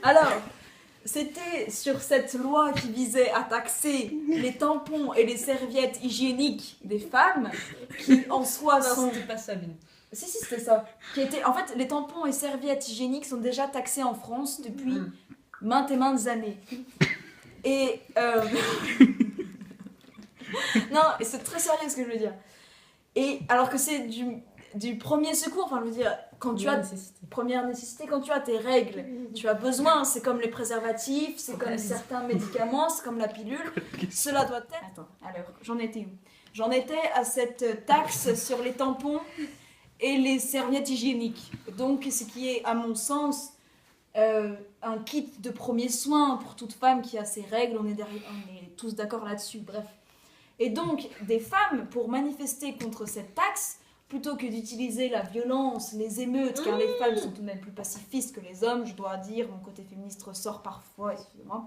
Alors, c'était sur cette loi qui visait à taxer les tampons et les serviettes hygiéniques des femmes, qui en soi sont... C'était pas ça, Lynn. Si, c'était ça. En fait, les tampons et serviettes hygiéniques sont déjà taxés en France depuis maintes et maintes années. Et... Non, et c'est très sérieux ce que je veux dire. Et alors que c'est du premier secours, enfin je veux dire, quand tu as... Première nécessité, quand tu as tes règles, tu as besoin, c'est comme les préservatifs, c'est comme certains médicaments, c'est comme la pilule. Cela doit être... Attends, alors, j'en étais où? J'en étais à cette taxe sur les tampons et les serviettes hygiéniques. Donc, ce qui est, à mon sens, un kit de premiers soins pour toute femme qui a ses règles, on est tous d'accord là-dessus, bref. Et donc, des femmes, pour manifester contre cette taxe, plutôt que d'utiliser la violence, les émeutes, car les femmes sont tout de même plus pacifistes que les hommes, je dois dire, mon côté féministe ressort parfois, excusez-moi.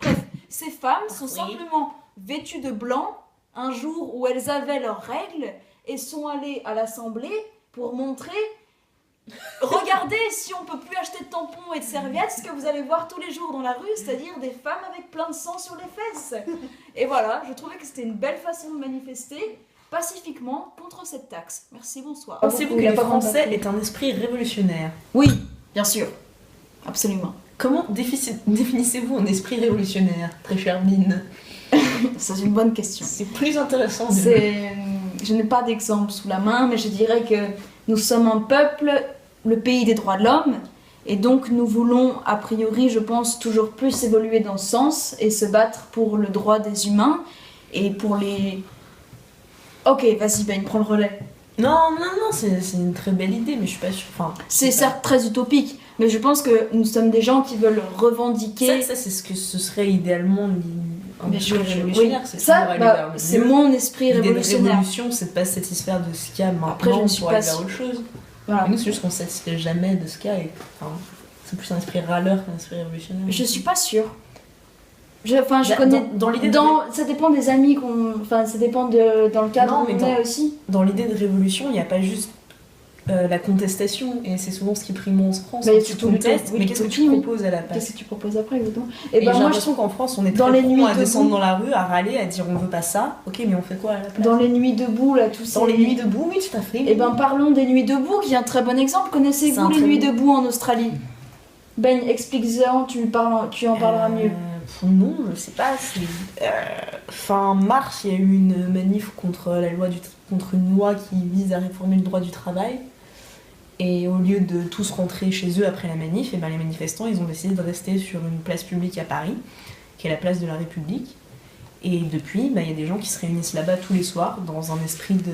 Bref, ces femmes sont simplement vêtues de blanc un jour où elles avaient leurs règles et sont allées à l'Assemblée pour montrer regardez, si on peut plus acheter de tampons et de serviettes, ce que vous allez voir tous les jours dans la rue, c'est-à-dire des femmes avec plein de sang sur les fesses. Et voilà, je trouvais que c'était une belle façon de manifester pacifiquement contre cette taxe. Merci, bonsoir. Pensez-vous que le français est un esprit révolutionnaire? Oui, bien sûr. Absolument. Comment définissez-vous un esprit révolutionnaire, très chère Mine? C'est une bonne question. C'est plus intéressant. Je n'ai pas d'exemple sous la main, mais je dirais que nous sommes un peuple, le pays des droits de l'homme, et donc nous voulons, a priori, je pense, toujours plus évoluer dans ce sens et se battre pour le droit des humains et pour les... Ok, vas-y, Ben, prends le relais. Non, c'est une très belle idée, mais je suis pas sûre. Enfin, c'est certes très utopique, mais je pense que nous sommes des gens qui veulent revendiquer... Ça c'est ce que ce serait idéalement un esprit révolutionnaire. Oui. C'est mon esprit révolutionnaire. L'idée de révolution, c'est de pas se satisfaire de ce qu'il y a maintenant. Après, je ne suis pour pas aller vers autre chose. Voilà. Mais nous, c'est juste qu'on ne se satisfait jamais de ce qu'il y a. C'est plus un esprit râleur qu'un esprit révolutionnaire. Je suis pas sûre. Je connais... Dans l'idée ça dépend des amis qu'on... Enfin, ça dépend dans le cadre où on est aussi. Dans l'idée de révolution, il n'y a pas juste la contestation, et c'est souvent ce qui prime en France. Bah, tu contestes, mais qu'est-ce que tu proposes à la place? Qu'est-ce que tu proposes après, exactement? Et moi, je trouve qu'en France, on est très prompt à descendre dans la rue, à râler, à dire on veut pas ça. Ok, mais on fait quoi à la place? Dans les nuits debout, là, tout ça. Dans les nuits debout, oui, tout à fait. Et parlons des nuits debout, qui est un très bon exemple. Connaissez-vous les nuits debout en Australie? Ben, explique-en, tu en parleras mieux. Non, je sais pas. Fin mars, il y a eu une manif contre une loi qui vise à réformer le droit du travail. Et au lieu de tous rentrer chez eux après la manif, les manifestants, ils ont décidé de rester sur une place publique à Paris, qui est la place de la République. Et depuis, il y a des gens qui se réunissent là-bas tous les soirs, dans un esprit de...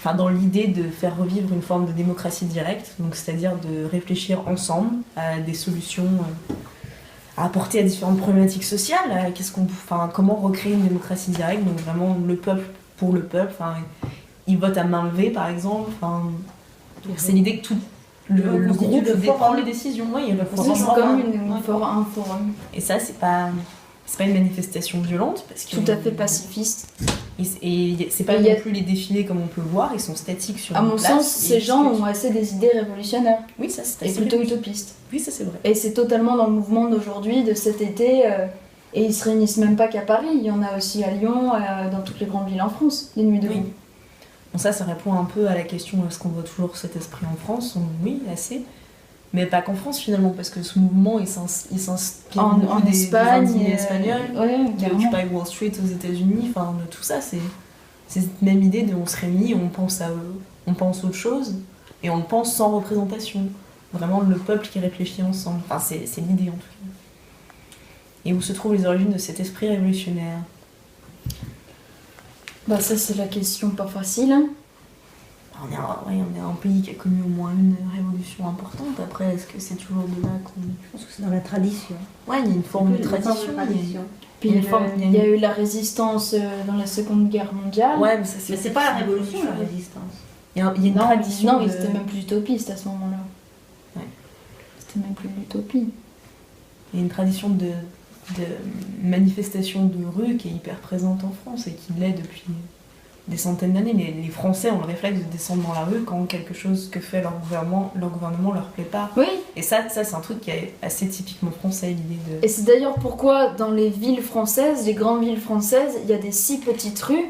Enfin, dans l'idée de faire revivre une forme de démocratie directe, donc c'est-à-dire de réfléchir ensemble à des solutions à apporter à différentes problématiques sociales. Comment recréer une démocratie directe, donc vraiment le peuple pour le peuple. Ils votent à main levée, par exemple. C'est l'idée que tout le groupe prend les décisions. Oui, il y a c'est comme un forum. Et ça, c'est pas une manifestation violente. Parce que tout à fait pacifiste. Et c'est pas non plus les défilés comme on peut le voir, ils sont statiques sur une place. À mon sens, ces gens ont assez des idées révolutionnaires. Oui, ça c'est et plutôt utopistes. Oui, ça c'est vrai. Et c'est totalement dans le mouvement d'aujourd'hui, de cet été. Et ils se réunissent même pas qu'à Paris, il y en a aussi à Lyon, dans toutes les grandes villes en France, les nuits debout. Oui. Bon, ça répond un peu à la question est-ce qu'on voit toujours cet esprit en France? Oui, assez. Mais pas qu'en France finalement, parce que ce mouvement il s'inspire en Espagne, des espagnols, de Occupy Wall Street aux États-Unis, de tout ça, c'est cette même idée de on se réunit, on pense autre chose, et on le pense sans représentation. Vraiment le peuple qui réfléchit ensemble. C'est l'idée en tout cas. Et où se trouvent les origines de cet esprit révolutionnaire? Ça c'est la question pas facile. Hein. On est un pays qui a connu au moins une révolution importante. Après, est-ce que c'est toujours de là qu'on... Je pense que c'est dans la tradition. Ouais, il y a une forme de tradition. Puis il y a eu la résistance dans la Seconde Guerre mondiale. Ouais, mais c'est pas la révolution, la résistance. Il y a une tradition. Non, c'était même plus utopiste à ce moment-là. Ouais. C'était même plus l'utopie. Il y a une tradition de manifestation de rue qui est hyper présente en France et qui l'est depuis des centaines d'années. Les Français ont le réflexe de descendre dans la rue quand quelque chose que fait leur gouvernement leur plaît pas. Oui. Et ça c'est un truc qui est assez typiquement français, l'idée de... Et c'est d'ailleurs pourquoi dans les villes françaises, les grandes villes françaises, il y a des si petites rues.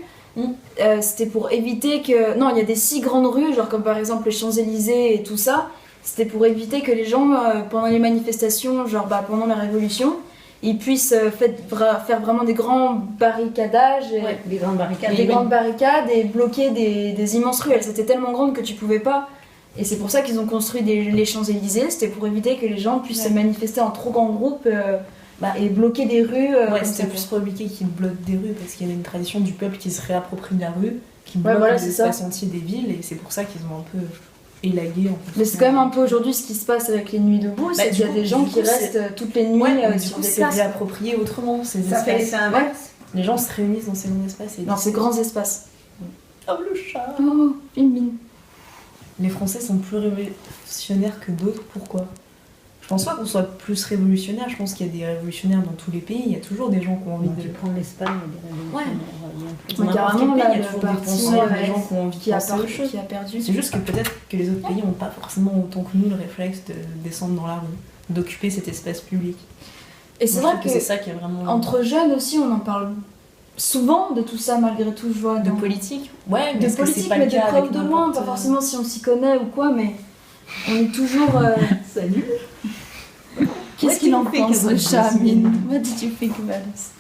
C'était pour éviter que... Non, il y a des si grandes rues, genre comme par exemple les Champs-Élysées et tout ça. C'était pour éviter que les gens, pendant les manifestations, genre pendant la Révolution, ils puissent faire vraiment des grands barricadages. Des grandes barricades. Des grandes barricades et bloquer des immenses rues. Elles étaient tellement grandes que tu pouvais pas. Et c'est pour ça qu'ils ont construit les Champs-Élysées. C'était pour éviter que les gens puissent se manifester en trop grands groupes et bloquer des rues. C'était plus pour éviter qu'ils bloquent des rues parce qu'il y avait une tradition du peuple qui se réapproprie la rue, qui bloque l'espace entier des villes, et c'est pour ça qu'ils ont un peu élagué. Mais c'est quand même un peu aujourd'hui ce qui se passe avec les nuits debout, c'est qu'il y a des gens qui restent toutes les nuits sur des c'est places. réapproprié autrement. Ça fait l'effet inverse. Les gens se réunissent dans ces grands espaces. Dans ces grands espaces. Oh le chat. Oh, Bin. Les Français sont plus révolutionnaires que d'autres, pourquoi ? Je pense pas qu'on soit plus révolutionnaire, je pense qu'il y a des révolutionnaires dans tous les pays, il y a toujours des gens qui ont envie de... Tu prends l'Espagne, il y a des révolutionnaires. Carrément, là, il y a toujours des penseurs, des gens qui ont envie de penser autre chose. Qui a perdu. C'est juste que peut-être que les autres pays n'ont pas forcément autant que nous le réflexe de descendre dans la rue, d'occuper cet espace public. Et c'est vrai que c'est ça qui est vraiment... Entre jeunes aussi, on en parle souvent de tout ça, malgré tout, je vois. De politique. Ouais, de politique, mais de près ou de loin, pas forcément si on s'y connaît ou quoi, mais on est toujours... Salut. Qu'est-ce qu'il en pense, le chat, Mine? What did you think about us?